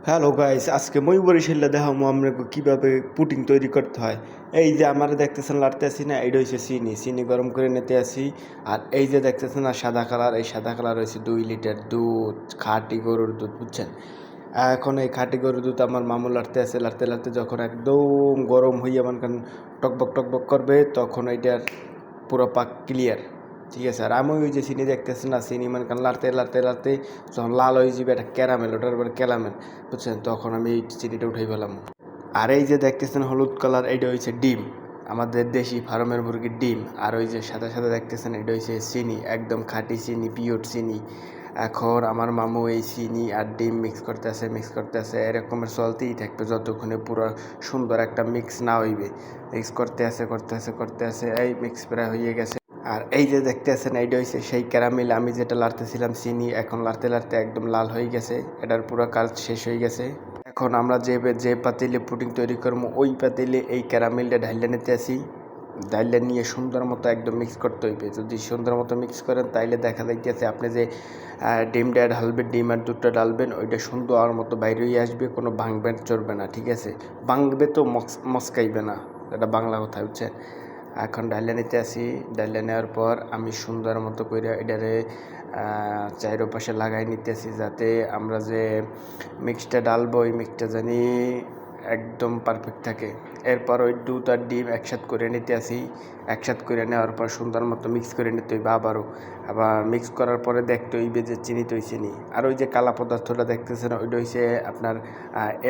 Hello guys, আজকে মই বরিশালে দেখামো আমরা কিভাবে পুডিং তৈরি করতে হয়। এই যে আমার দেখতেছেন লাড়তে আসি না, এইটা হচ্ছে চিনি চিনি গরম করে নিতে আসি। আর এই যে দেখতেছেন না সাদা কালার, এই সাদা কালার হচ্ছে 2 লিটার দুধ, খাঁটি গরুর দুধ, বুঝছেন। এখন এই খাঁটি গরুর দুধ আমার মামু লাড়তে আছে, লাড়তে লাড়তে যখন একদম গরম হইয়া মনে করেন টকবক টকবক করবে, তখন এইটার পুরো পাক ক্লিয়ার। ঠিক আছে, আর আমি ওই যে চিনি দেখতেছি না, চিনি মানে কারণ লাড়তে লাড়তে লাড়তে যখন লাল হয়ে যাবে একটা ক্যারামেল, ওটার উপরে ক্যারামেল, বুঝছেন, তখন আমি এই চিনিটা উঠাই পেলাম। আর এই যে দেখতেছেন হলুদ কালার, এইটা হচ্ছে ডিম, আমাদের দেশি ফার্মের মুরগির ডিম। আর ওই যে সাথে সাথে দেখতেছেন এটা হচ্ছে চিনি, একদম খাঁটি চিনি, পিওর চিনি। এখন আমার মামু এই চিনি আর ডিম মিক্স করতে আছে, এরকমের চলতেই থাকবে যতক্ষণে পুরো সুন্দর একটা মিক্স না হইবে। মিক্স করতে আছে, এই মিক্স প্রায় হয়ে গেছে। আর এই যে দেখতে আছেন এইটা হচ্ছে সেই ক্যারামেল, আমি যেটা লাড়তেছিলাম চিনি, এখন লাড়তে লাড়তে একদম লাল হয়ে গেছে, এটার পুরো কাজ শেষ হয়ে গেছে। এখন আমরা যে পাতিলে পুডিং তৈরি করবো, ওই পাতিলে এই ক্যারামেলটা ঢাইলে নিতে আসি। ঢাইলে নিয়ে সুন্দর মতো একদম মিক্স করতে হইবে। যদি সুন্দর মতো মিক্স করেন তাইলে দেখা যাইতেছে আপনি যে ডিমটা ঢালবেন, ডিম আর দুধটা ঢালবেন, ওইটা সুন্দর মতো বাইরে হয়ে আসবে, কোনো ভাঙবে চড়বে না। ঠিক আছে, ভাঙবে তো মস্কাইবে না, এটা বাংলা কথা হচ্ছে। এখন ডাইলে নিতে আসি, ডাইলে নেওয়ার পর আমি সুন্দর মতো করে এটারে চারোপাশে লাগাই নিতেছি, যাতে আমরা যে মিক্সটা ডালবো ওই মিক্সটা জানি একদম পারফেক্ট থাকে। এরপর ওই দুধ আর ডিম একসাথে করে নিতে আসি, একসাথে করে নেওয়ার পর সুন্দর মতো মিক্স করে নিতে হইবে। আবার মিক্স করার পরে দেখতে হইবে যে চিনি তো চিনি। আর ওই যে কালা পদার্থটা দেখতেছেন, ওইটা হচ্ছে আপনার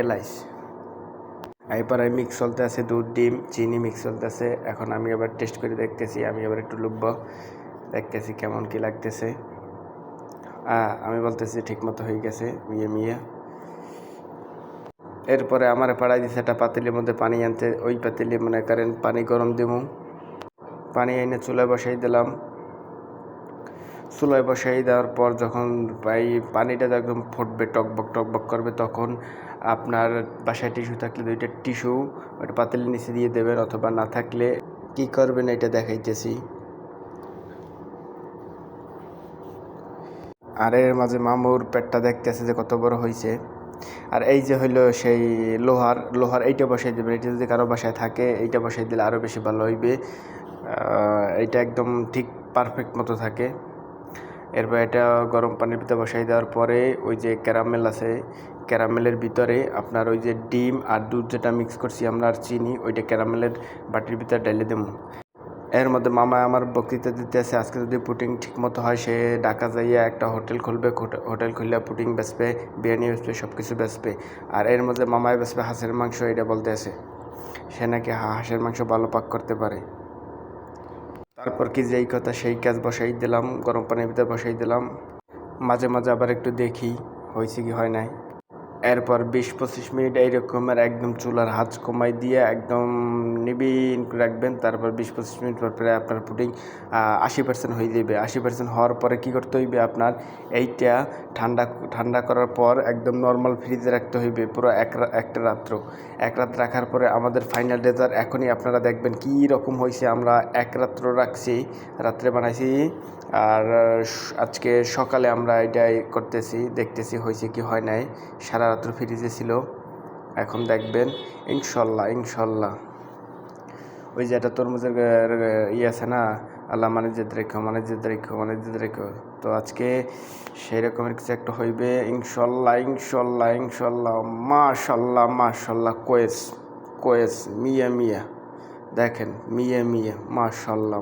এলাইচ। এরপরে মিক্স চলতে আছে, দুধ ডিম চিনি মিক্স চলতে আছে। এখন আমি আবার টেস্ট করে দেখতেছি, আমি আবার একটু লুব্ব দেখতেছি কেমন কি লাগতেছে। আমি বলতেছি ঠিক মতো হয়ে গেছে, মিয়ে। এরপরে আমার পাড়ায় দিচ্ছে একটা পাতিলের মধ্যে পানি আনতে, ওই পাতিলে মনে করেন পানি গরম দেবো, পানি এনে চুলায় বসাই দিলাম। চুলায় বসাই দেওয়ার পর যখন পানিটা একদম ফুটবে, টকবক করবে, তখন আপনার বাসায় টিস্যু থাকলে 2টা টিস্যু ওটা পাতিলের নিচে দিয়ে দেবেন, অথবা না থাকলে কি করবেন এটা দেখাইতেছি। আর এর মাঝে মামুর পেটটা দেখতেছে যে কত বড় হয়েছে। আর এই যে হইলো সেই লোহার এইটা বসাই দেবেন। এটা যদি কারো বাসায় থাকে এইটা বসাই দিলে আরও বেশি ভালো হইবে, এইটা একদম ঠিক পারফেক্ট মতো থাকে। এরপর এটা গরম পানির ভিতরে বসাই দেওয়ার পরে ওই যে ক্যারামেল আছে, ক্যারামেলের ভিতরে আপনার ওই যে ডিম আর দুধ যেটা মিক্স করছি আমরা আর চিনি, ওইটা ক্যারামেলের বাটির ভিতরে ঢেলে দেবো। এর মধ্যে মামা আমার বক্তৃতা দিতে আছে, আজকে যদি পুডিং ঠিক মতো হয় সে ঢাকা যাইয়া একটা হোটেল খুলবে, হোটেল খুললে পুডিং বেচবে, বিরিয়ানি বেচবে, সব কিছু বেচবে। আর এর মধ্যে মামায় বেচবে হাঁসের মাংস, এটা বলতে আছে সে নাকি হাঁসের মাংস ভালো পাক করতে পারে। তারপর কি যেই কথা সেই কাজ বসাই দিলাম, গরম পানির ভিতরে বসাই দিলাম। মাঝে মাঝে আবার একটু দেখি হয়েছে কি হয় নাই। এরপর 20-25 মিনিট এইরকমের একদম চুলার হাঁচ কমাই দিয়ে একদম নিবিন রাখবেন। তারপর 20-25 মিনিট পর প্রায় আপনার পুডিং 80% হয়ে যাবে। 80% হওয়ার পরে কী করতে হইবে, আপনার এইটা ঠান্ডা করার পর একদম নর্মাল ফ্রিজে রাখতে হইবে পুরো এক রাত রাখার পরে আমাদের ফাইনাল রেজাল্ট এখনই আপনারা দেখবেন কী রকম হয়েছে। আমরা এক রাত্র রাখছি, রাত্রে বানাইছি, আর আজকে সকালে আমরা এটাই করতেছি, দেখতেছি হয়েছে কি হয় নাই। সারা রাত্র ফ্রিজে ছিল, এখন দেখবেন ইনশাল্লাহ। ওই যে একটা তরমুজের আছে না, আল্লাহ মানিজ্জাত রেখো। তো আজকে সেই রকমের কিছু একটা হইবে ইনশাল্লাহ। মাশাল্লাহ কোয়েস মিয়া দেখেন মিয়া মাশাল্লাহ।